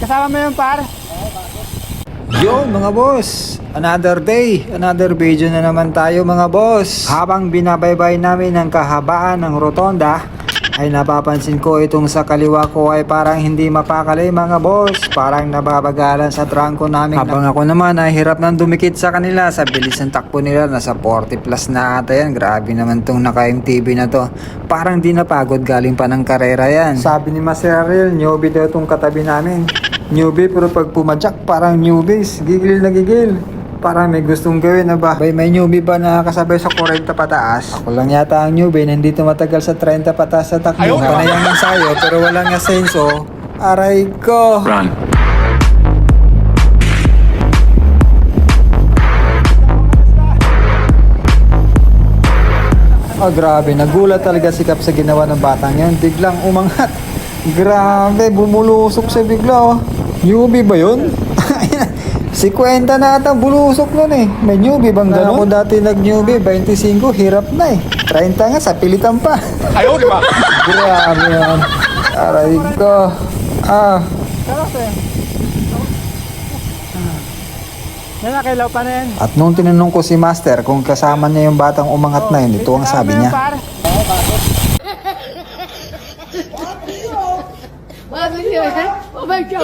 Kasama mo yung par? Yo mga boss, another day, another video na naman tayo mga boss. Habang binabaybay namin ang kahabaan ng rotonda, ay napapansin ko itong sa kaliwa ko ay parang hindi mapakali mga boss. Parang nababagalan sa trangko namin. Habang ako naman ay hirap nang dumikit sa kanila sa bilis ng takbo nila. Nasa 40 plus na ata yan. Grabe naman tong naka-MTB na to. Parang di napagod, galing pa ng karera yan. Sabi ni Master Ariel, newbie daw tong katabi namin. Newbie pero pag pumadyak parang newbies. Gigil na gigil. Parang may gustong gawin na ba? May newbie ba na kasabay sa 40 pataas? Ako lang yata ang newbie na hindi tumatagal sa 30 pataas sa takbo. Panay ang ensayo pero walang asenso. Aray ko! Run. Oh grabe, nagulat talaga si Kap sa ginawa ng batang yan. Biglang umangat. Grabe, bumulusok siya bigla oh. Newbie ba yun? Si Kwenta na ata bulusok nun eh. May newbie bang gano'n? Ako dati nag-newbie, 25, hirap na eh. 30 nga, sa pilitan pa. Ayaw, di ba? Grabe yan. Aray ko. Nanakilaw pa na yan. At nung tinanong ko si Master kung kasama niya yung batang umangat na yun, ito ang sabi niya. Oh my God.